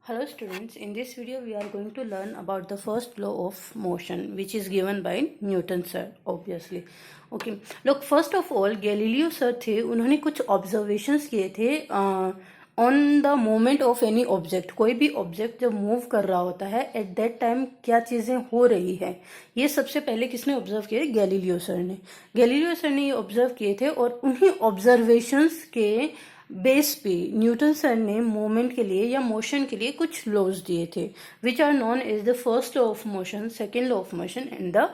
Hello students, in this video we are going to learn about the first law of motion which is given by Newton sir obviously. Okay, look, first of all Galileo sir थे, उन्होंने कुछ observations किए थे on the moment of any object. कोई भी object जब move कर रहा होता है एट दैट टाइम क्या चीजें हो रही है, ये सबसे पहले किसने ऑब्जर्व किए? गैलीलियो सर ने. गैलीलियो सर ने ये ऑब्जर्व किए थे और उन्हीं ऑब्जर्वेशंस के बेस पे न्यूटन सर ने मोमेंट के लिए या मोशन के लिए कुछ लॉज दिए थे which are known as the first law of motion, second law of motion and the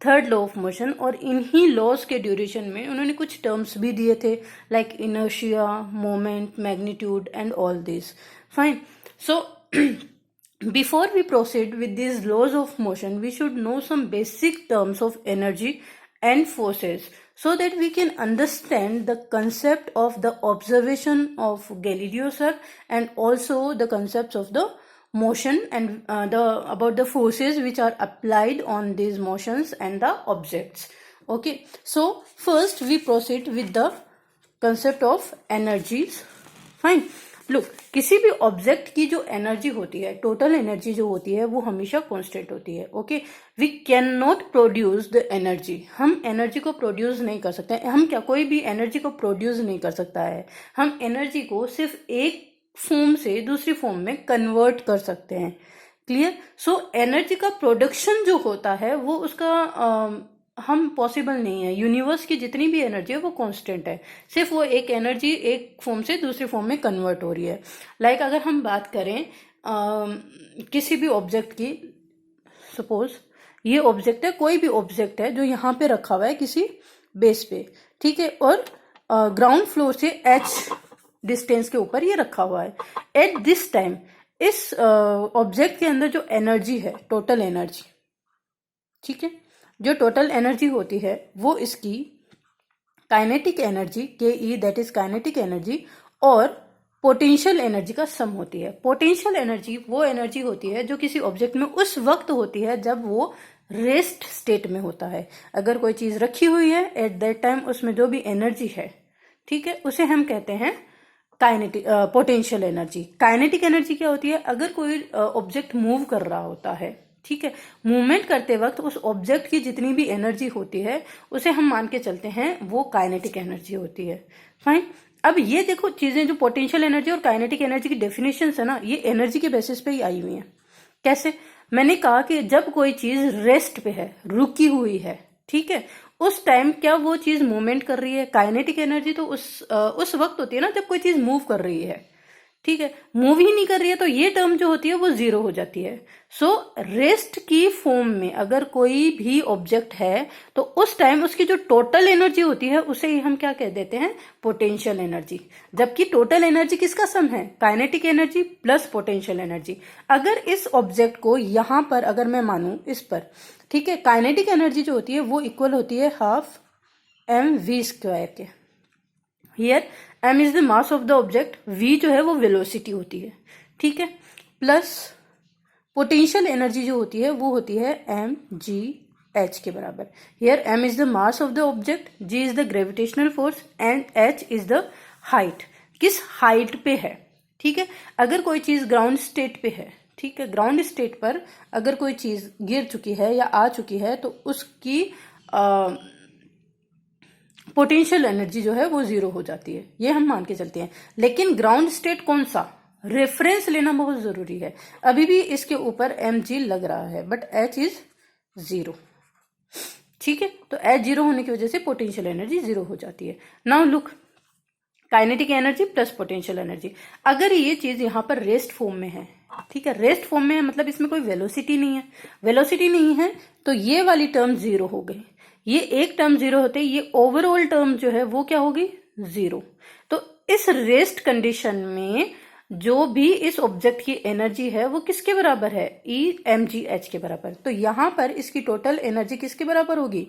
third law of motion. और इन्हीं लॉज के ड्यूरेशन में उन्होंने कुछ टर्म्स भी दिए थे like inertia, moment, magnitude and all this. Fine. So before we proceed with these laws of motion, we should know some basic terms of energy and forces so that we can understand the concept of the observation of Galileo sir and also the concepts of the motion and about the forces which are applied on these motions and the objects. Okay, so first we proceed with the concept of energies. Fine. Look, किसी भी object की जो energy होती है, total energy जो होती है, वो हमेशा कांस्टेंट होती है. Okay, we can not produce the energy. हम एनर्जी को प्रोड्यूस नहीं कर सकते. हम क्या, कोई भी एनर्जी को प्रोड्यूस नहीं कर सकता है. हम एनर्जी को सिर्फ एक फॉर्म से दूसरी फॉर्म में कन्वर्ट कर सकते हैं. क्लियर? सो एनर्जी का प्रोडक्शन जो होता है वो उसका हम पॉसिबल नहीं है. यूनिवर्स की जितनी भी एनर्जी है वो कांस्टेंट है, सिर्फ वो एक एनर्जी एक फॉर्म से दूसरी फॉर्म में कन्वर्ट हो रही है. लाइक अगर हम बात करें किसी भी ऑब्जेक्ट की, सपोज ये ऑब्जेक्ट है, कोई भी ऑब्जेक्ट है जो यहाँ पे रखा हुआ है किसी बेस पे, ठीक है, और ग्राउंड फ्लोर से h डिस्टेंस के ऊपर ये रखा हुआ है. एट दिस टाइम इस ऑब्जेक्ट के अंदर जो एनर्जी है, टोटल एनर्जी, ठीक है, जो टोटल एनर्जी होती है वो इसकी काइनेटिक एनर्जी के दैट इज काइनेटिक एनर्जी और पोटेंशियल एनर्जी का सम होती है. पोटेंशियल एनर्जी वो एनर्जी होती है जो किसी ऑब्जेक्ट में उस वक्त होती है जब वो रेस्ट स्टेट में होता है. अगर कोई चीज रखी हुई है एट दैट टाइम उसमें जो भी एनर्जी है, ठीक है, उसे हम कहते हैं kinetic potential energy. Kinetic energy क्या होती है? अगर कोई ऑब्जेक्ट मूव कर रहा होता है, ठीक है, मूवमेंट करते वक्त उस ऑब्जेक्ट की जितनी भी एनर्जी होती है उसे हम मान के चलते हैं वो काइनेटिक एनर्जी होती है. फाइन. अब ये देखो चीजें, जो पोटेंशियल एनर्जी और काइनेटिक एनर्जी की डेफिनेशन है ना, ये एनर्जी के बेसिस पे ही आई हुई है. कैसे? मैंने कहा कि जब कोई चीज रेस्ट पे है, रुकी हुई है, ठीक है, उस टाइम क्या वो चीज मूवमेंट कर रही है? काइनेटिक एनर्जी तो उस वक्त होती है ना जब कोई चीज मूव कर रही है, ठीक है. मूव ही नहीं कर रही है तो ये टर्म जो होती है वो जीरो हो जाती है. सो रेस्ट की फॉर्म में अगर कोई भी ऑब्जेक्ट है तो उस टाइम उसकी जो टोटल एनर्जी होती है उसे ही हम क्या कह देते हैं? Potential energy. जबकि टोटल एनर्जी किसका सम है? Kinetic energy plus potential energy. अगर इस ऑब्जेक्ट को यहां पर अगर मैं मानूं इस पर, ठीक है, काइनेटिक एनर्जी जो होती है वो इक्वल होती है हाफ mv² के. Here m is the mass of the object, v जो है वो वेलोसिटी होती है, ठीक है, प्लस पोटेंशियल एनर्जी जो होती है वो होती है mgh के बराबर. Here m is the mass of the object, g is the gravitational force and h is the height. किस हाइट पे है? ठीक है, अगर कोई चीज ग्राउंड स्टेट पे है, ठीक है, ग्राउंड स्टेट पर अगर कोई चीज गिर चुकी है या आ चुकी है तो उसकी पोटेंशियल एनर्जी जो है वो जीरो हो जाती है, ये हम मान के चलते हैं. लेकिन ग्राउंड स्टेट कौन सा? रेफरेंस लेना बहुत जरूरी है. अभी भी इसके ऊपर mg लग रहा है बट h इज जीरो, ठीक है, तो h जीरो होने की वजह से पोटेंशियल एनर्जी जीरो हो जाती है. Now look, kinetic energy plus potential energy. अगर ये चीज यहाँ पर रेस्ट फॉर्म में है, ठीक है, रेस्ट फॉर्म में है मतलब इसमें कोई वेलोसिटी नहीं है. वेलोसिटी नहीं है तो ये वाली टर्म जीरो हो गई. ये एक टर्म जीरो होते ये ओवरऑल टर्म जो है वो क्या होगी? जीरो. तो इस रेस्ट कंडीशन में जो भी इस ऑब्जेक्ट की एनर्जी है वो किसके बराबर है? mgh के बराबर. तो यहां पर इसकी टोटल एनर्जी किसके बराबर होगी?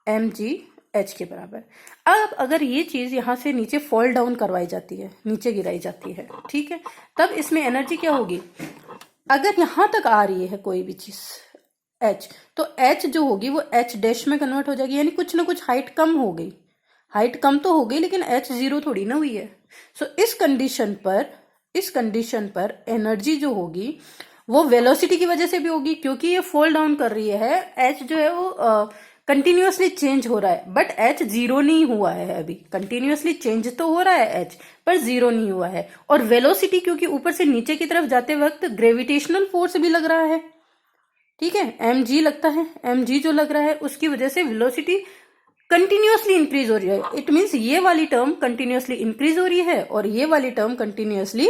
mgh के बराबर. अब अगर ये चीज यहां से नीचे फॉल डाउन करवाई जाती है, नीचे गिराई जाती है, ठीक है, तब इसमें एनर्जी क्या होगी? अगर यहां तक आ रही है कोई भी चीज h, तो h जो होगी वो h डैश में कन्वर्ट हो जाएगी, यानी कुछ ना कुछ हाइट कम हो गई. हाइट कम तो हो गई लेकिन h जीरो थोड़ी ना हुई है. सो इस कंडीशन पर इस कंडीशन पर एनर्जी जो होगी वो वेलोसिटी की वजह से भी होगी, क्योंकि ये फॉल डाउन कर रही है। एच जो है वो कंटिन्यूअसली चेंज हो रहा है, बट एच जीरो नहीं हुआ है अभी। कंटिन्यूअसली चेंज तो हो रहा है एच, पर जीरो नहीं हुआ है। और वेलोसिटी क्योंकि ऊपर से नीचे की तरफ जाते वक्त ग्रेविटेशनल फोर्स भी लग रहा है, ठीक है, एम जी लगता है। एम जी जो लग रहा है उसकी वजह से वेलोसिटी कंटिन्यूअसली इंक्रीज हो रही है। इट मीन्स ये वाली टर्म कंटिन्यूअसली इंक्रीज हो रही है और ये वाली टर्म कंटिन्यूअसली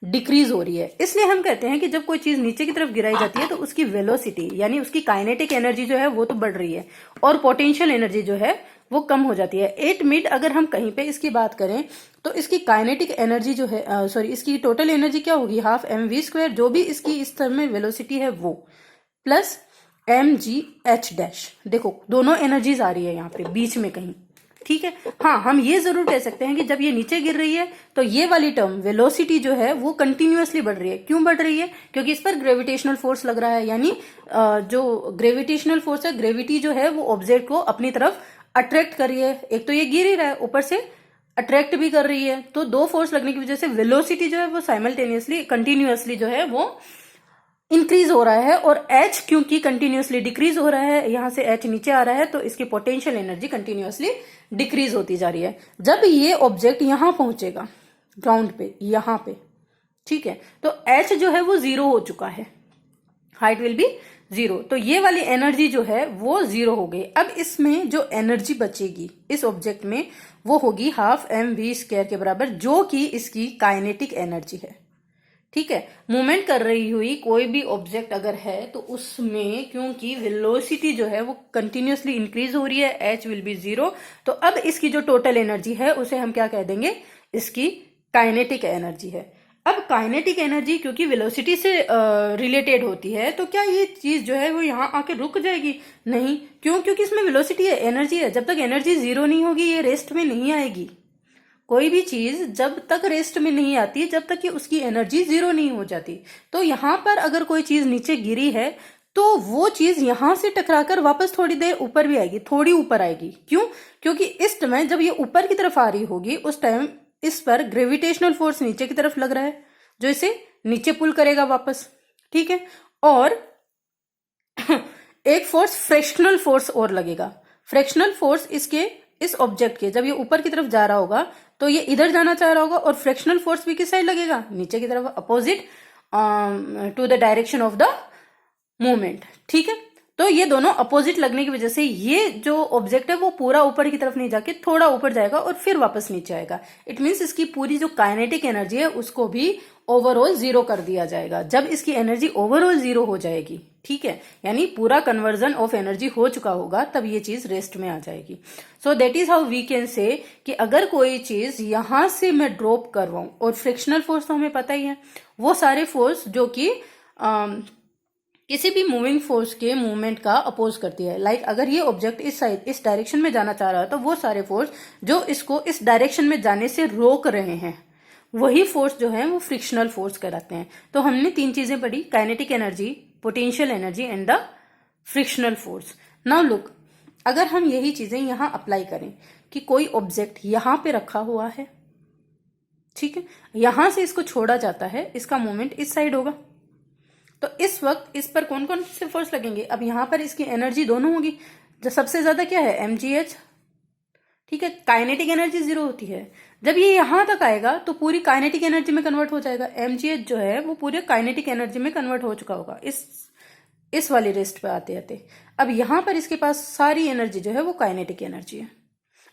डिक्रीज हो रही है। इसलिए हम कहते हैं कि जब कोई चीज नीचे की तरफ गिराई जाती है तो उसकी वेलोसिटी यानी उसकी काइनेटिक एनर्जी जो है वो तो बढ़ रही है और पोटेंशियल एनर्जी जो है वो कम हो जाती है। 8 मिड अगर हम कहीं पे इसकी बात करें तो इसकी काइनेटिक एनर्जी जो है इसकी टोटल एनर्जी क्या होगी, हाफ एम वी स्क्वायर, जो भी इसकी इस टर्म में वेलोसिटी है वो, plus M G H dash. देखो दोनों एनर्जीज आ रही है यहाँ पे बीच में कहीं, ठीक है। हाँ, हम ये जरूर कह सकते हैं कि जब ये नीचे गिर रही है तो ये वाली टर्म वेलोसिटी जो है वो कंटिन्यूअसली बढ़ रही है। क्यों बढ़ रही है? क्योंकि इस पर ग्रेविटेशनल फोर्स लग रहा है, यानी जो ग्रेविटेशनल फोर्स है, ग्रेविटी जो है वो ऑब्जेक्ट को अपनी तरफ अट्रैक्ट कर रही है। एक तो ये गिर ही रहा है, ऊपर से अट्रैक्ट भी कर रही है, तो दो फोर्स लगने की वजह से वेलोसिटी जो है वो साइमल्टेनियसली कंटिन्यूअसली जो है वो इंक्रीज हो रहा है। और एच क्योंकि कंटिन्यूअसली डिक्रीज हो रहा है, यहां से एच नीचे आ रहा है, तो इसकी पोटेंशियल एनर्जी कंटिन्यूअसली डिक्रीज होती जा रही है। जब ये ऑब्जेक्ट यहां पहुंचेगा ग्राउंड पे, यहां पे, ठीक है, तो एच जो है वो जीरो हो चुका है, हाइट विल बी जीरो, तो ये वाली एनर्जी जो है वो जीरो हो गई। अब इसमें जो एनर्जी बचेगी इस ऑब्जेक्ट में वो होगी हाफ एम वी स्क्वायर के बराबर, जो कि इसकी काइनेटिक एनर्जी है, ठीक है। मूवमेंट कर रही हुई कोई भी ऑब्जेक्ट अगर है तो उसमें क्योंकि वेलोसिटी जो है वो कंटिन्यूअसली इंक्रीज हो रही है, एच विल बी जीरो, तो अब इसकी जो टोटल एनर्जी है उसे हम क्या कह देंगे, इसकी काइनेटिक एनर्जी है। अब काइनेटिक एनर्जी क्योंकि वेलोसिटी से रिलेटेड होती है, तो क्या ये चीज जो है वो यहाँ आके रुक जाएगी? नहीं। क्यों? क्योंकि इसमें वेलोसिटी है, एनर्जी है। जब तक एनर्जी जीरो नहीं होगी ये रेस्ट में नहीं आएगी। कोई भी चीज जब तक रेस्ट में नहीं आती जब तक कि उसकी एनर्जी जीरो नहीं हो जाती। तो यहां पर अगर कोई चीज नीचे गिरी है तो वो चीज यहां से टकराकर वापस थोड़ी देर ऊपर भी आएगी, थोड़ी ऊपर आएगी। क्यों? क्योंकि इस टाइम जब ये ऊपर की तरफ आ रही होगी उस टाइम इस पर ग्रेविटेशनल फोर्स नीचे की तरफ लग रहा है जो इसे नीचे पुल करेगा वापस, ठीक है। और एक फोर्स फ्रिक्शनल फोर्स और लगेगा। फ्रिक्शनल फोर्स इसके इस ऑब्जेक्ट के जब ये ऊपर की तरफ जा रहा होगा तो ये इधर जाना चाह रहा होगा और फ्रिक्शनल फोर्स भी किस साइड लगेगा, नीचे की तरफ, opposite to the direction of the movement, ठीक है। तो ये दोनों अपोजिट लगने की वजह से ये जो ऑब्जेक्ट है वो पूरा ऊपर की तरफ नहीं जाके थोड़ा ऊपर जाएगा और फिर वापस नीचे आएगा। इट मीन्स इसकी पूरी जो काइनेटिक एनर्जी है उसको भी ओवरऑल जीरो कर दिया जाएगा। जब इसकी एनर्जी ओवरऑल जीरो हो जाएगी, ठीक है, यानी पूरा कन्वर्जन ऑफ एनर्जी हो चुका होगा, तब ये चीज रेस्ट में आ जाएगी। So that is how we can say कि अगर कोई चीज यहां से मैं ड्रॉप कर रहा हूं, और फ्रिक्शनल फोर्स तो हमें पता ही है, वो सारे फोर्स जो कि किसी भी मूविंग फोर्स के मूवमेंट का अपोज करती है। लाइक अगर ये ऑब्जेक्ट इस साइड इस डायरेक्शन में जाना चाह रहा है तो वो सारे फोर्स जो इसको इस डायरेक्शन में जाने से रोक रहे हैं वही फोर्स जो है वो फ्रिक्शनल फोर्स कहलाते हैं। तो हमने तीन चीजें पढ़ी, kinetic energy, potential energy and the frictional force. Now look, अगर हम यही चीजें यहां अप्लाई करें कि कोई ऑब्जेक्ट यहां पे रखा हुआ है, ठीक है, यहां से इसको छोड़ा जाता है, इसका मूवमेंट इस साइड होगा, तो इस वक्त इस पर कौन कौन से फोर्स लगेंगे? अब यहां पर इसकी एनर्जी दोनों होगी। जो सबसे ज्यादा क्या है, mgh, ठीक है। काइनेटिक एनर्जी जीरो होती है, जब ये यहां तक आएगा तो पूरी काइनेटिक एनर्जी में कन्वर्ट हो जाएगा। mgh जो है वो पूरे काइनेटिक एनर्जी में कन्वर्ट हो चुका होगा इस वाली रेस्ट पे आते आते। अब यहां पर इसके पास सारी एनर्जी जो है वो काइनेटिक एनर्जी है।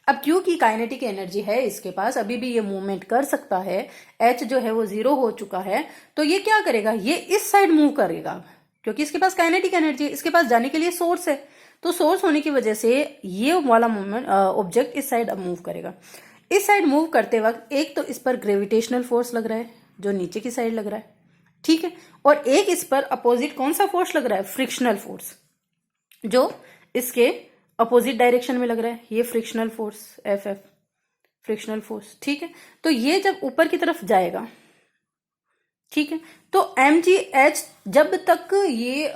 अब क्योंकि काइनेटिक एनर्जी है इसके पास, अभी भी ये मूवमेंट कर सकता है, एच जो है वो जीरो हो चुका है, तो ये क्या करेगा, ये इस साइड मूव करेगा क्योंकि इसके पास काइनेटिक एनर्जी है। इसके पास जाने के लिए सोर्स है, तो सोर्स होने की वजह से ये वाला मूवमेंट ऑब्जेक्ट इस साइड अब मूव करेगा। इस साइड मूव करते वक्त एक तो इस पर ग्रेविटेशनल फोर्स लग रहा है जो नीचे की साइड लग रहा है, ठीक है, और एक इस पर अपोजिट कौन सा फोर्स लग रहा है, फ्रिक्शनल फोर्स, जो इसके अपोजिट डायरेक्शन में लग रहा है, ये frictional force F frictional force, ठीक है। तो ये जब ऊपर की तरफ जाएगा, ठीक है, तो mgh जब तक ये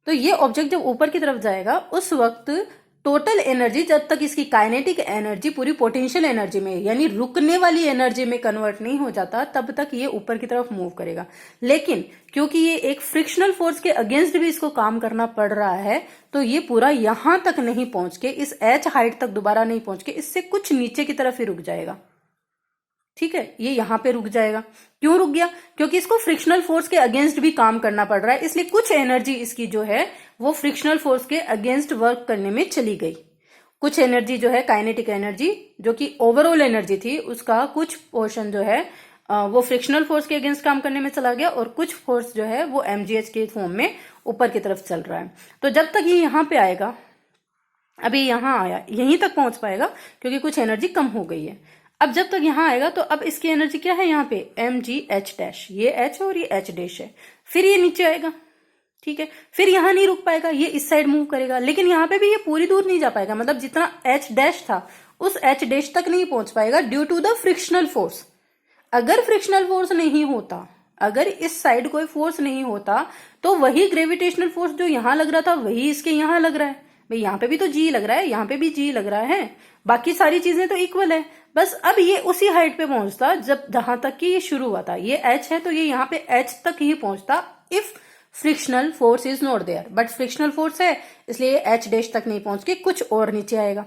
तो ये ऑब्जेक्ट जब ऊपर की तरफ जाएगा उस वक्त टोटल एनर्जी जब तक इसकी काइनेटिक एनर्जी पूरी पोटेंशियल एनर्जी में यानी रुकने वाली एनर्जी में कन्वर्ट नहीं हो जाता तब तक ये ऊपर की तरफ मूव करेगा। लेकिन क्योंकि ये एक फ्रिक्शनल फोर्स के अगेंस्ट भी इसको काम करना पड़ रहा है तो ये पूरा यहां तक नहीं पहुंच के, इस एच हाइट तक दोबारा नहीं पहुंच के, इससे कुछ नीचे की तरफ ही रुक जाएगा। ठीक है, ये यहां पे रुक जाएगा। क्यों रुक गया? क्योंकि इसको फ्रिक्शनल फोर्स के अगेंस्ट भी काम करना पड़ रहा है, इसलिए कुछ एनर्जी इसकी जो है वो फ्रिक्शनल फोर्स के अगेंस्ट वर्क करने में चली गई। कुछ एनर्जी जो है काइनेटिक एनर्जी जो कि ओवरऑल एनर्जी थी उसका कुछ पोर्शन जो है वो फ्रिक्शनल फोर्स के अगेंस्ट काम करने में चला गया और कुछ फोर्स जो है वो mgh के फॉर्म में ऊपर की तरफ चल रहा है। तो जब तक ये यहां पे आएगा, अभी यहां आया, यहीं तक पहुंच पाएगा क्योंकि कुछ एनर्जी कम हो गई है। अब जब तक यहां आएगा तो अब इसकी एनर्जी क्या है यहाँ पे mgh डैश, ये h और ये h डैश है। फिर ये नीचे आएगा, ठीक है, फिर यहां नहीं रुक पाएगा, ये इस साइड मूव करेगा, लेकिन यहां पे भी ये पूरी दूर नहीं जा पाएगा, मतलब जितना h डैश था उस h डैश तक नहीं पहुंच पाएगा due to the frictional force. अगर फ्रिक्शनल फोर्स नहीं होता, अगर इस साइड कोई फोर्स नहीं होता तो वही ग्रेविटेशनल फोर्स जो यहां लग रहा था वही इसके यहां लग रहा है। भाई यहाँ पे भी तो जी लग रहा है, यहाँ पे भी जी लग रहा है, बाकी सारी चीजें तो इक्वल है। बस अब ये उसी हाइट पे पहुंचता जब जहां तक कि ये शुरू हुआ था। ये h है तो ये यहाँ पे h तक ही पहुंचता if frictional force is not there, but frictional force है इसलिए ये h डैश तक नहीं पहुंच के कुछ और नीचे आएगा,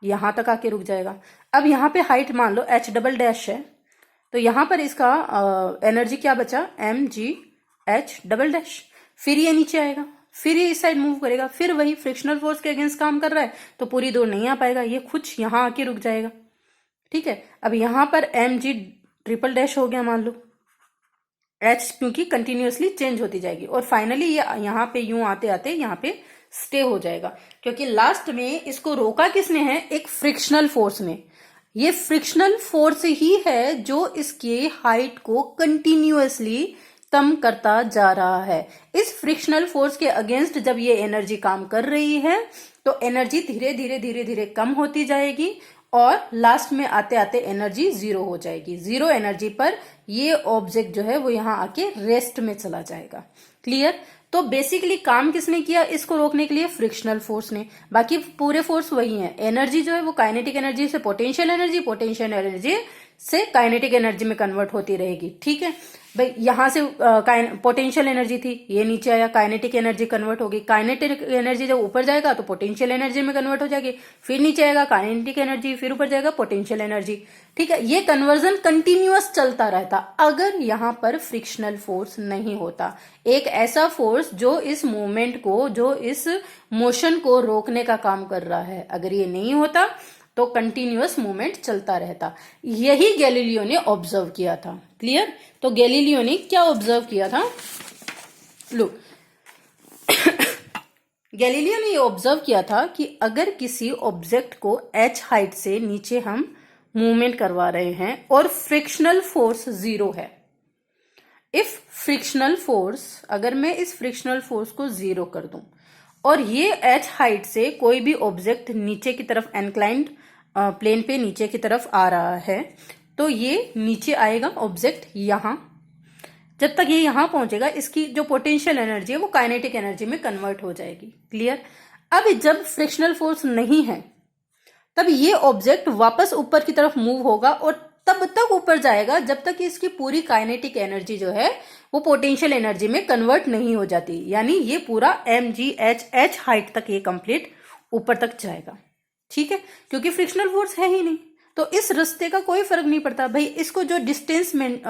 यहां तक आके रुक जाएगा। अब यहाँ पे हाइट मान लो h डबल डैश है तो यहां पर इसका एनर्जी क्या बचा, mgh डबल डैश। फिर ये नीचे आएगा, फिर ये इस साइड मूव करेगा, फिर वही फ्रिक्शनल फोर्स के अगेंस्ट काम कर रहा है तो पूरी दूर नहीं आ पाएगा, ये कुछ यहां आके रुक जाएगा। ठीक है, अब यहां पर mg ट्रिपल डैश हो गया मान लो, h क्योंकि कंटिन्यूअसली चेंज होती जाएगी और फाइनली ये यहाँ पे यूं आते आते यहाँ पे स्टे हो जाएगा क्योंकि लास्ट में इसको रोका किसने है, एक फ्रिक्शनल फोर्स ने। ये फ्रिक्शनल फोर्स ही है जो इसके हाइट को कंटिन्यूअसली कम करता जा रहा है। इस फ्रिक्शनल फोर्स के अगेंस्ट जब ये एनर्जी काम कर रही है तो एनर्जी धीरे धीरे धीरे धीरे कम होती जाएगी और लास्ट में आते आते एनर्जी जीरो हो जाएगी। जीरो एनर्जी पर ये ऑब्जेक्ट जो है वो यहाँ आके रेस्ट में चला जाएगा। क्लियर? तो बेसिकली काम किसने किया इसको रोकने के लिए, फ्रिक्शनल फोर्स ने। बाकी पूरे फोर्स वही है। एनर्जी जो है वो काइनेटिक एनर्जी से पोटेंशियल एनर्जी, पोटेंशियल एनर्जी से काइनेटिक एनर्जी में कन्वर्ट होती रहेगी। ठीक है भाई, यहां से पोटेंशियल एनर्जी थी, ये नीचे आया, काइनेटिक एनर्जी कन्वर्ट होगी। काइनेटिक एनर्जी जब ऊपर जाएगा तो पोटेंशियल एनर्जी में कन्वर्ट हो जाएगी, फिर नीचे आएगा काइनेटिक एनर्जी, फिर ऊपर जाएगा पोटेंशियल एनर्जी। ठीक है, ये कन्वर्जन कंटिन्यूअस चलता रहता अगर यहां पर फ्रिक्शनल फोर्स नहीं होता। एक ऐसा फोर्स जो इस मूवमेंट को, जो इस मोशन को रोकने का काम कर रहा है, अगर ये नहीं होता तो कंटिन्यूअस मूवमेंट चलता रहता। यही गैलीलियो ने ऑब्जर्व किया था। क्लियर? तो गैलीलियो ने क्या ऑब्जर्व किया था, लो गैलीलियो ने ये ऑब्जर्व किया था कि अगर किसी ऑब्जेक्ट को h हाइट से नीचे हम मूवमेंट करवा रहे हैं और फ्रिक्शनल फोर्स जीरो है, इफ फ्रिक्शनल फोर्स, अगर मैं इस फ्रिक्शनल फोर्स को जीरो कर दूं और ये h हाइट से कोई भी ऑब्जेक्ट नीचे की तरफ इंक्लाइंड प्लेन पे नीचे की तरफ आ रहा है तो ये नीचे आएगा ऑब्जेक्ट यहां। जब तक ये यहां पहुंचेगा इसकी जो पोटेंशियल एनर्जी है वो काइनेटिक एनर्जी में कन्वर्ट हो जाएगी। क्लियर? अब जब फ्रिक्शनल फोर्स नहीं है तब ये ऑब्जेक्ट वापस ऊपर की तरफ मूव होगा और तब तक ऊपर जाएगा जब तक कि इसकी पूरी काइनेटिक एनर्जी जो है वो पोटेंशियल एनर्जी में कन्वर्ट नहीं हो जाती। यानी ये पूरा mgh हाइट तक ये कंप्लीट ऊपर तक जाएगा। ठीक है, क्योंकि फ्रिक्शनल फोर्स है ही नहीं तो इस रास्ते का कोई फर्क नहीं पड़ता। भाई इसको जो डिस्टेंस में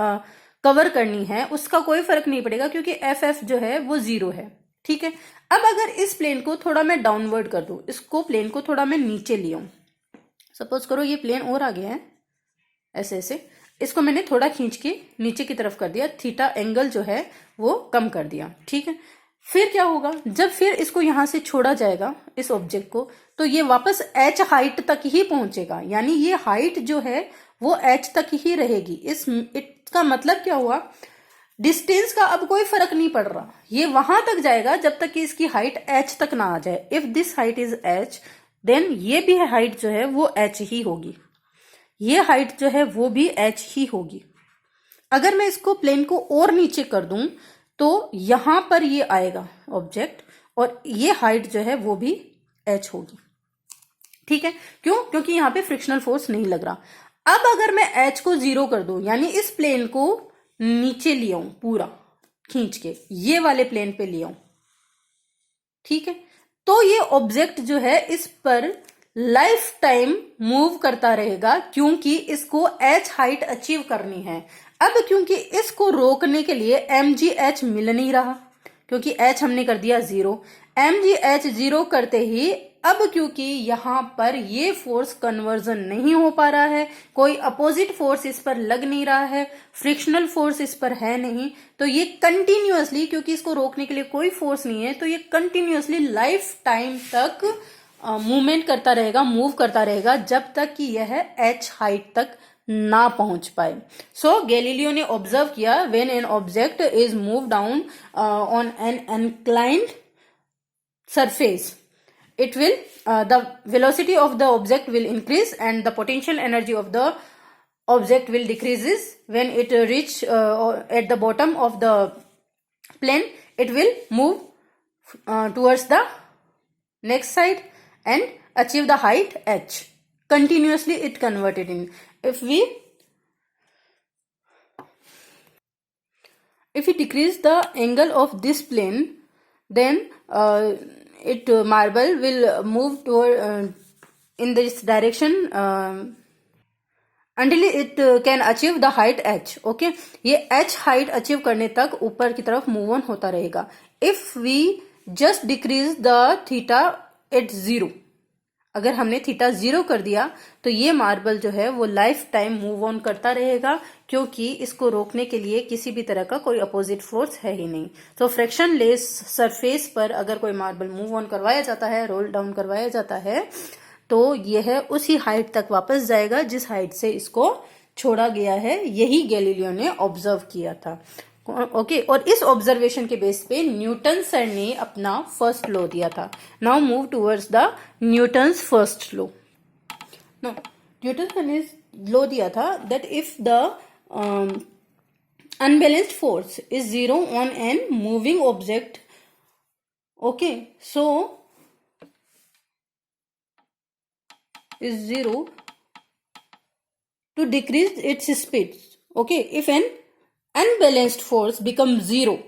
कवर करनी है उसका कोई फर्क नहीं पड़ेगा क्योंकि एफ जो है वो जीरो है। ठीक है, अब अगर इस प्लेन को थोड़ा मैं डाउनवर्ड कर दूं, इसको प्लेन को थोड़ा मैं नीचे ले आऊं, सपोज करो ये प्लेन और आगे है, ऐसे ऐसे इसको मैंने थोड़ा खींच के नीचे की तरफ कर दिया, थीटा एंगल जो है वो कम कर दिया। ठीक है, फिर क्या होगा, जब फिर इसको यहां से छोड़ा जाएगा इस ऑब्जेक्ट को तो ये वापस h हाइट तक ही पहुंचेगा। यानी ये हाइट जो है वो h तक ही रहेगी। इसका मतलब क्या हुआ, डिस्टेंस का अब कोई फर्क नहीं पड़ रहा, ये वहां तक जाएगा जब तक कि इसकी हाइट h तक ना आ जाए। If this height is h then ये भी हाइट जो है वो h ही होगी, ये हाइट जो है वो भी h ही होगी। अगर मैं इसको प्लेन को और नीचे कर दूं तो यहां पर ये आएगा ऑब्जेक्ट और ये हाइट जो है वो भी h होगी। ठीक है, क्यों? क्योंकि यहाँ पे फ्रिक्शनल फोर्स नहीं लग रहा। अब अगर मैं H को 0 कर दूं, यानी इस प्लेन को नीचे ले आऊं, पूरा खींच के ये वाले प्लेन पे ले आऊं, ठीक है, तो ये ऑब्जेक्ट जो है इस पर लाइफ टाइम मूव करता रहेगा, क्योंकि इसको H हाइट अचीव करनी है। अब क्योंकि इसको रोकने के लिए mgh मिल नहीं रहा, क्योंकि h हमने कर दिया 0, mgh 0 करते ही अब क्योंकि यहां पर ये फोर्स कन्वर्जन नहीं हो पा रहा है, कोई अपोजिट फोर्स इस पर लग नहीं रहा है, फ्रिक्शनल फोर्स इस पर है नहीं, तो ये कंटिन्यूअसली, क्योंकि इसको रोकने के लिए कोई फोर्स नहीं है, तो ये कंटिन्यूअसली लाइफ टाइम तक मूवमेंट करता रहेगा, मूव करता रहेगा, जब तक कि यह h हाइट तक ना पहुंच पाए। सो गैलीलियो ने ऑब्जर्व किया, when an object is move down on an inclined surface, it will the velocity of the object will increase and the potential energy of the object will decreases. When it reach at the bottom of the plane, it will move towards the next side and achieve the height h. Continuously it converted in. If we decrease the angle of this plane, then marble will move toward in this direction until it can achieve the height h. Okay, ये h height achieve करने तक ऊपर की तरफ move on होता रहेगा. If we just decrease the theta at 0, अगर हमने थीटा 0 कर दिया तो ये मार्बल जो है वो लाइफ टाइम मूव ऑन करता रहेगा, क्योंकि इसको रोकने के लिए किसी भी तरह का कोई अपोजिट फोर्स है ही नहीं। तो फ्रिक्शन लेस सरफेस पर अगर कोई मार्बल मूव ऑन करवाया जाता है, रोल डाउन करवाया जाता है, तो यह उसी हाइट तक वापस जाएगा जिस हाइट से इसको छोड़ा गया है। यही गैलीलियो ने ऑब्जर्व किया था। ओके, और इस ऑब्जर्वेशन के बेस पे न्यूटन सर ने अपना फर्स्ट लॉ दिया था। Now move towards the Newton's first law. No, Newton sir ने लॉ दिया था that if the unbalanced force is 0 on an moving object, okay, so is 0 to decrease its speed. Okay, if an unbalanced force becomes 0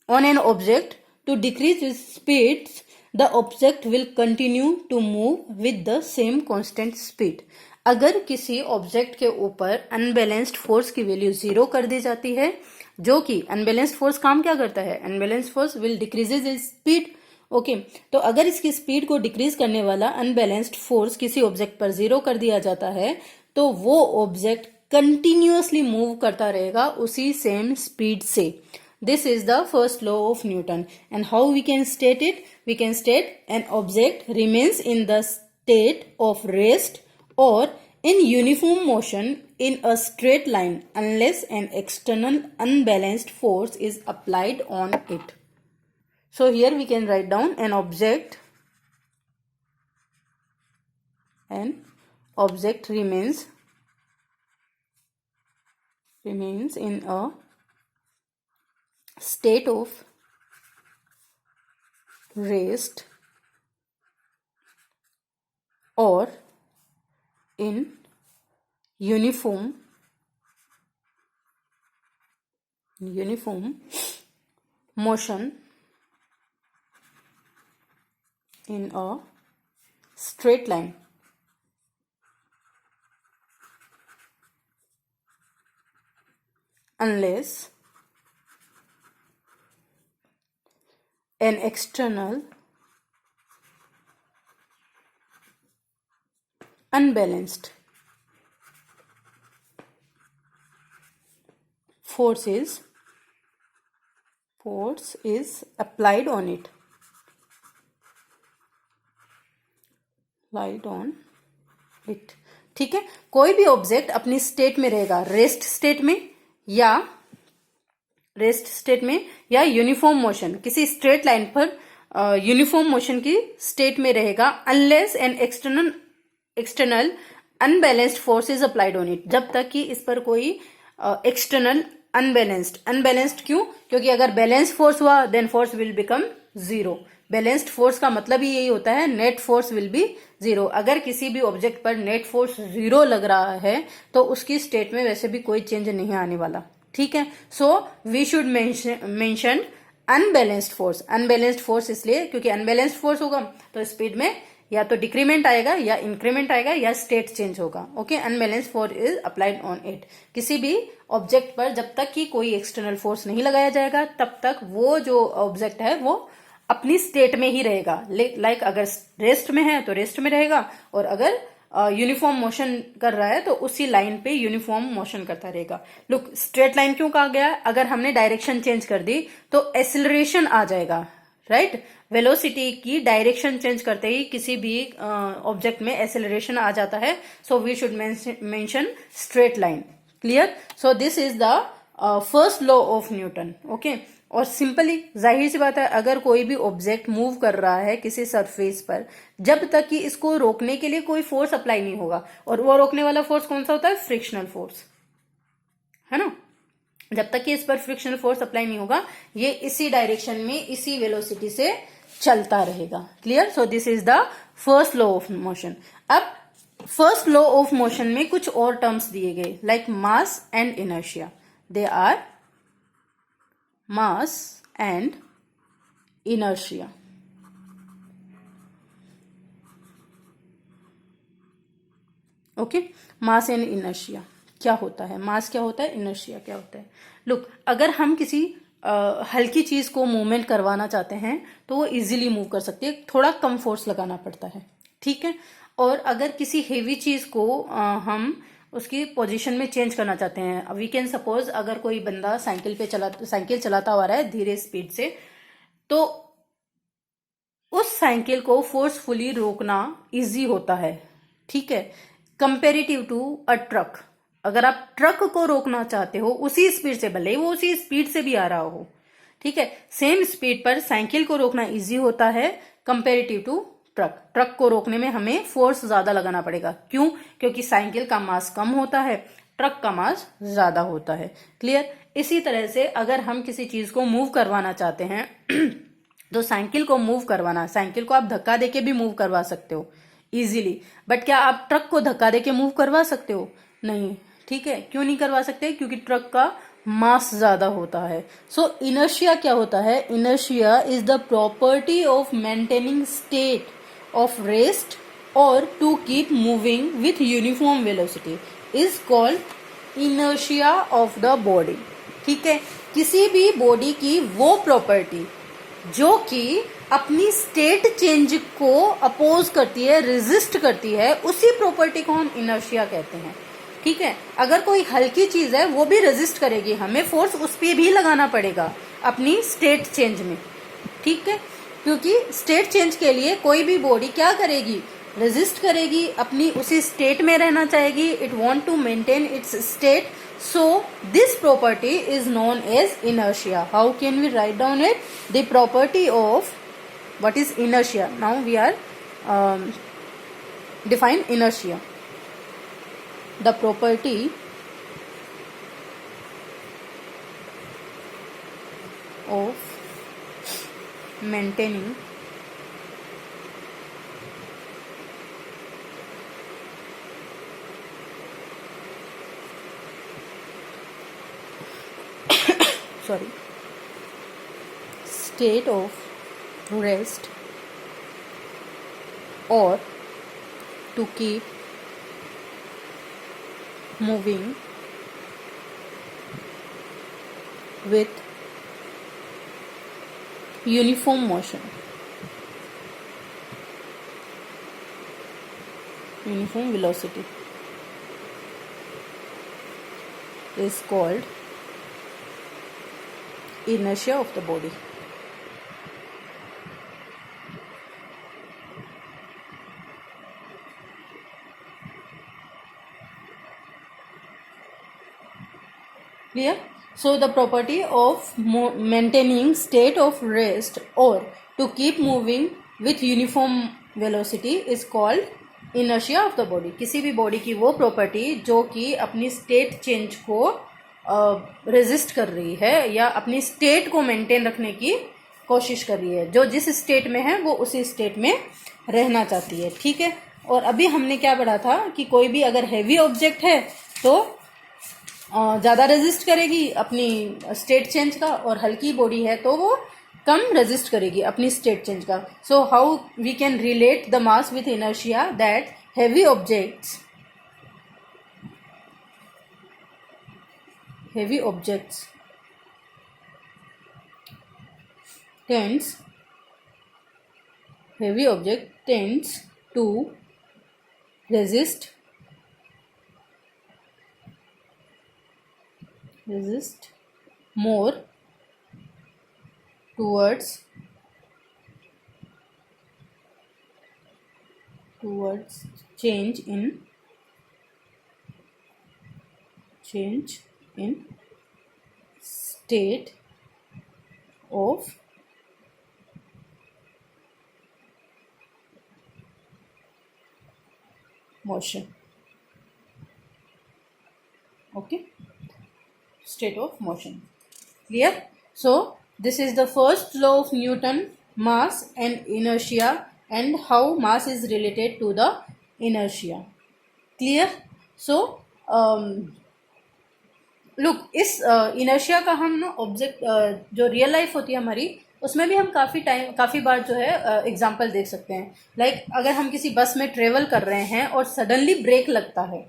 on an object, to decrease its speeds, the object will continue to move with the same constant speed. अगर किसी object के ऊपर unbalanced force की value 0 कर दी जाती है, जो कि अनबैलेंस्ड फोर्स काम क्या करता है, unbalanced force will decreases its speed. Okay, तो अगर इसकी स्पीड को डिक्रीज करने वाला अनबैलेंस्ड फोर्स किसी ऑब्जेक्ट पर 0 कर दिया जाता है, तो वो ऑब्जेक्ट कंटिन्यूअसली मूव करता रहेगा उसी सेम स्पीड से। This is the first law of Newton. And how we can state it? We can state an object remains in the state of rest और in uniform motion in a straight line unless an external unbalanced force is applied on it. So here we can write down an object remains in a state of rest or in uniform motion in a straight line unless an external unbalanced force is applied on it. ठीक है, कोई भी object अपनी state में रहेगा, rest state में या uniform motion, किसी स्ट्रेट लाइन पर यूनिफॉर्म मोशन की स्टेट में रहेगा, unless an external unbalanced force is applied on it, जब तक कि इस पर कोई एक्सटर्नल अनबैलेंस्ड क्यों? क्योंकि अगर बैलेंस फोर्स हुआ then force will become 0, balanced force का मतलब ही यही होता है, net force will be zero. अगर किसी भी ऑब्जेक्ट पर नेट फोर्स जीरो लग रहा है तो उसकी स्टेट में वैसे भी कोई चेंज नहीं आने वाला, ठीक है। So we should mention unbalanced force. Unbalanced force इसलिए क्योंकि अनबैलेंस्ड फोर्स होगा तो स्पीड में या तो डिक्रीमेंट आएगा या इंक्रीमेंट आएगा या स्टेट चेंज होगा। Okay, unbalanced force is applied on it. किसी भी ऑब्जेक्ट पर जब तक कि कोई एक्सटर्नल फोर्स नहीं लगाया जाएगा तब तक वो जो ऑब्जेक्ट है वो अपनी स्टेट में ही रहेगा। लाइक अगर रेस्ट में है तो रेस्ट में रहेगा, और अगर यूनिफॉर्म मोशन कर रहा है तो उसी लाइन पे यूनिफॉर्म मोशन करता रहेगा। लुक, स्ट्रेट लाइन क्यों कहा गया? अगर हमने डायरेक्शन चेंज कर दी तो एक्सिलरेशन आ जाएगा, राइट। वेलोसिटी की डायरेक्शन चेंज करते ही किसी भी ऑब्जेक्ट में एक्सेलरेशन आ जाता है। So we should mention straight line. Clear? So this is the first law of Newton. Okay, और सिंपली जाहिर सी बात है, अगर कोई भी ऑब्जेक्ट मूव कर रहा है किसी सरफेस पर, जब तक कि इसको रोकने के लिए कोई फोर्स अप्लाई नहीं होगा, और वो रोकने वाला फोर्स कौन सा होता है? फ्रिक्शनल फोर्स, है ना। जब तक कि इस पर फ्रिक्शनल फोर्स अप्लाई नहीं होगा, ये इसी डायरेक्शन में इसी वेलोसिटी से चलता रहेगा। Clear? So this is the first law of motion. अब फर्स्ट लॉ ऑफ मोशन में कुछ और टर्म्स दिए गए, like mass and inertia. They are mass and inertia. Okay, mass and inertia क्या होता है? मास क्या होता है? इनर्शिया क्या होता है? लुक, अगर हम किसी हल्की चीज को मूवमेंट करवाना चाहते हैं तो वो इजीली मूव कर सकती है, थोड़ा कम फोर्स लगाना पड़ता है, ठीक है। और अगर किसी हेवी चीज को हम उसकी पोजीशन में चेंज करना चाहते हैं, वी कैन सपोज अगर कोई बंदा साइकिल चलाता हुआ रहा है धीरे स्पीड से, तो उस साइकिल को फोर्सफुली रोकना इजी होता है, ठीक है, कंपेरेटिव टू अ ट्रक। अगर आप ट्रक को रोकना चाहते हो उसी स्पीड से, भले ही वो उसी स्पीड से भी आ रहा हो, ठीक है, सेम स्पीड पर साइकिल को रोकना इजी होता है कंपेरेटिव टू ट्रक। ट्रक को रोकने में हमें फोर्स ज्यादा लगाना पड़ेगा। क्यों? क्योंकि साइकिल का मास कम होता है, ट्रक का मास ज्यादा होता है। क्लियर? इसी तरह से अगर हम किसी चीज को मूव करवाना चाहते हैं तो साइकिल को मूव करवाना, साइकिल को आप धक्का देके भी मूव करवा सकते हो इजीली, बट क्या आप ट्रक को धक्का देके मूव करवा सकते हो? नहीं, ठीक है। क्यों नहीं करवा सकते? क्योंकि ट्रक का मास ज्यादा होता है। सो इनर्शिया क्या होता है? Inertia is the property of maintaining state of rest और to keep moving with uniform velocity is called inertia of the body, ठीक है। किसी भी बॉडी की वो प्रॉपर्टी जो कि अपनी स्टेट चेंज को अपोज करती है, रेजिस्ट करती है, उसी प्रॉपर्टी को हम इनर्शिया कहते हैं, ठीक है। अगर कोई हल्की चीज है वो भी रेजिस्ट करेगी, हमें फोर्स उस पर भी लगाना पड़ेगा अपनी स्टेट चेंज में, ठीक है। क्योंकि स्टेट चेंज के लिए कोई भी बॉडी क्या करेगी? रेजिस्ट करेगी, अपनी उसी स्टेट में रहना चाहेगी, it want to maintain its state. So this property is known as inertia. How can we write down it? The property of what is inertia? Now we are define inertia. The property of maintaining state of rest or to keep moving with uniform motion, uniform velocity is called inertia of the body. Clear? So the property of maintaining state of rest or to keep moving with uniform velocity is called inertia of the body. किसी भी body की वो property जो कि अपनी state change को resist कर रही है या अपनी स्टेट को मेंटेन रखने की कोशिश कर रही है, जो जिस स्टेट में है वो उसी स्टेट में रहना चाहती है, ठीक है। और अभी हमने क्या पढ़ा था कि कोई भी अगर हैवी ऑब्जेक्ट है तो ज़्यादा रेजिस्ट करेगी अपनी स्टेट चेंज का, और हल्की बॉडी है तो वो कम रेजिस्ट करेगी अपनी स्टेट चेंज का। So how we can relate the mass with inertia, that heavy objects tends to resist more towards change in state of motion. Okay, state of motion. Clear? So this is the first law of Newton, mass and inertia, and how mass is related to the inertia. Clear? So look, इस inertia का हम ना object जो real life होती है हमारी, उसमें भी हम काफ़ी बार जो है एग्जांपल देख सकते हैं। लाइक अगर हम किसी बस में ट्रेवल कर रहे हैं और सडनली ब्रेक लगता है,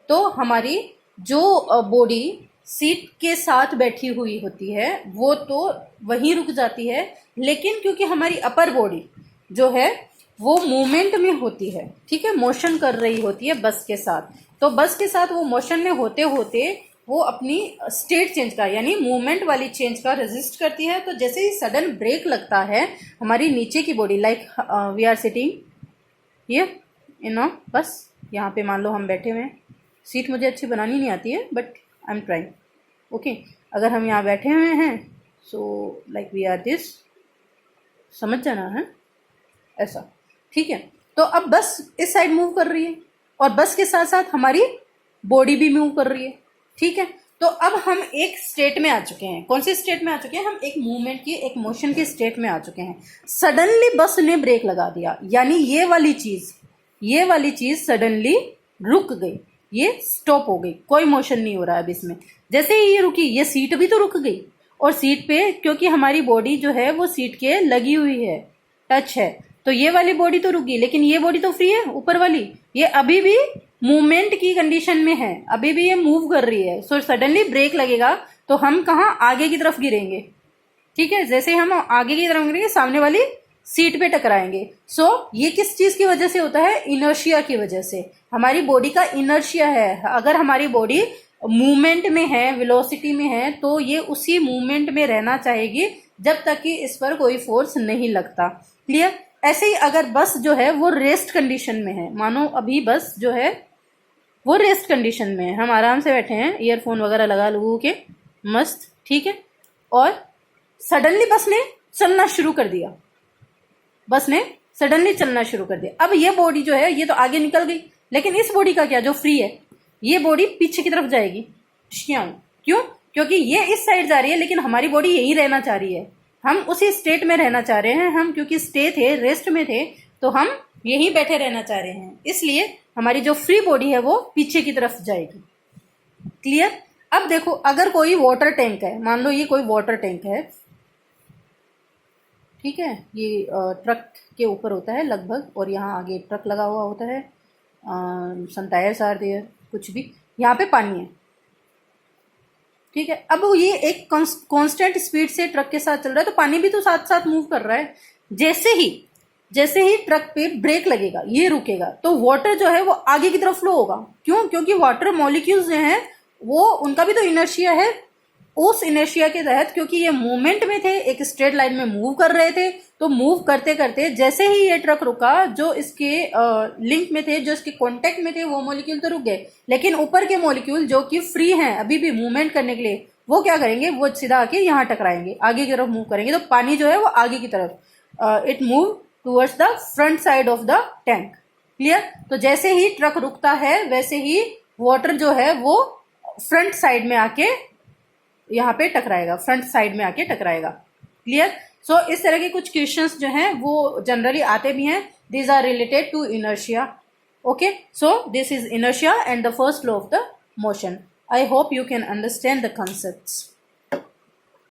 तो हमारी जो बॉडी सीट के साथ बैठी हुई होती है वो तो वहीं रुक जाती है, लेकिन क्योंकि हमारी अपर बॉडी जो है वो मूवमेंट में होती है, ठीक है, मोशन कर रही होती है बस के साथ, तो बस के साथ वो मोशन में होते होते वो अपनी स्टेट चेंज का यानी मूवमेंट वाली चेंज का रेजिस्ट करती है। तो जैसे ही सडन ब्रेक लगता है, हमारी नीचे की body, like we are sitting here in a bus, यहाँ पे मान लो हम बैठे हुए हैं, सीट मुझे अच्छी बनानी नहीं आती है but I am trying, okay. अगर हम यहाँ बैठे हुए हैं, so like we are this, समझ जाना है ऐसा, ठीक है। तो अब बस इस साइड मूव कर रही है और बस के साथ साथ हमारी बॉडी भी मूव कर रही है, ठीक है। तो अब हम एक स्टेट में आ चुके हैं। कौन सी स्टेट में आ चुके हैं? हम एक मूवमेंट की, एक मोशन की स्टेट में आ चुके हैं। सडनली बस ने ब्रेक लगा दिया, यानी ये वाली चीज सडनली रुक गई, ये स्टॉप हो गई, कोई मोशन नहीं हो रहा है अब इसमें। जैसे ही ये रुकी, ये सीट भी तो रुक गई, और सीट पे क्योंकि हमारी बॉडी जो है वो सीट के लगी हुई है, टच है, तो ये वाली बॉडी तो रुक गई, लेकिन ये बॉडी तो फ्री है, ऊपर वाली, ये अभी भी मूवमेंट की कंडीशन में है, अभी भी ये मूव कर रही है। सो सडनली ब्रेक लगेगा तो हम कहाँ? आगे की तरफ गिरेंगे, ठीक है। जैसे हम आगे की तरफ गिरेंगे, सामने वाली सीट पे टकराएंगे। सो ये किस चीज की वजह से होता है? इनर्शिया की वजह से। हमारी बॉडी का इनर्शिया है, अगर हमारी बॉडी मूवमेंट में है, वेलोसिटी में है, तो ये उसी मूवमेंट में रहना चाहेगी जब तक कि इस पर कोई फोर्स नहीं लगता। क्लियर? ऐसे ही अगर बस जो है वो रेस्ट कंडीशन में है, मानो अभी बस जो है वो रेस्ट कंडीशन में है, हम आराम से बैठे हैं, ईयरफोन वगैरह लगा लगू के मस्त, ठीक है, और सडनली बस ने चलना शुरू कर दिया, अब ये बॉडी जो है ये तो आगे निकल गई, लेकिन इस बॉडी का क्या, जो फ्री है, ये बॉडी पीछे की तरफ जाएगी। क्यों? क्योंकि ये इस साइड जा रही है, लेकिन हमारी बॉडी यहीं रहना चाह रही है, हम उसी स्टेट में रहना चाह रहे हैं। हम क्योंकि स्टे थे, रेस्ट में थे, तो हम यहीं बैठे रहना चाह रहे हैं, इसलिए हमारी जो फ्री बॉडी है वो पीछे की तरफ जाएगी। क्लियर? अब देखो, अगर कोई वाटर टैंक है, मान लो ये कोई वाटर टैंक है, ठीक है, ये ट्रक के ऊपर होता है लगभग, और यहाँ आगे ट्रक लगा हुआ होता है, सम टायर्स आर देयर, कुछ भी, यहाँ पे पानी है, ठीक है। अब ये एक कांस्टेंट स्पीड से ट्रक के साथ चल रहा है, तो पानी भी तो साथ साथ मूव कर रहा है। जैसे ही ट्रक पे ब्रेक लगेगा, ये रुकेगा, तो वाटर जो है वो आगे की तरफ फ्लो होगा। क्यों? क्योंकि वाटर मॉलिक्यूल्स जो हैं वो, उनका भी तो इनर्शिया है। उस इनर्शिया के तहत, क्योंकि ये मूवमेंट में थे, एक स्ट्रेट लाइन में मूव कर रहे थे, तो मूव करते करते जैसे ही ये ट्रक रुका, जो इसके लिंक में थे, जो इसके कॉन्टेक्ट में थे, वो मॉलिक्यूल तो रुक गए, लेकिन ऊपर के मॉलिक्यूल जो कि फ्री हैं अभी भी मूवमेंट करने के लिए, वो क्या करेंगे? वो सीधा आके यहाँ टकराएंगे, आगे की तरफ मूव करेंगे, तो पानी जो है वो आगे की तरफ, it move towards the front side of the tank. Clear? तो जैसे ही ट्रक रुकता है, वैसे ही वाटर जो है वो फ्रंट साइड में आके यहाँ पे टकराएगा, फ्रंट साइड में आके टकराएगा। क्लियर? सो इस तरह के कुछ क्वेश्चंस जो हैं वो जनरली आते भी हैं. These are related to inertia. Okay, so this is inertia and the first law of the motion. I hope you can understand the concepts.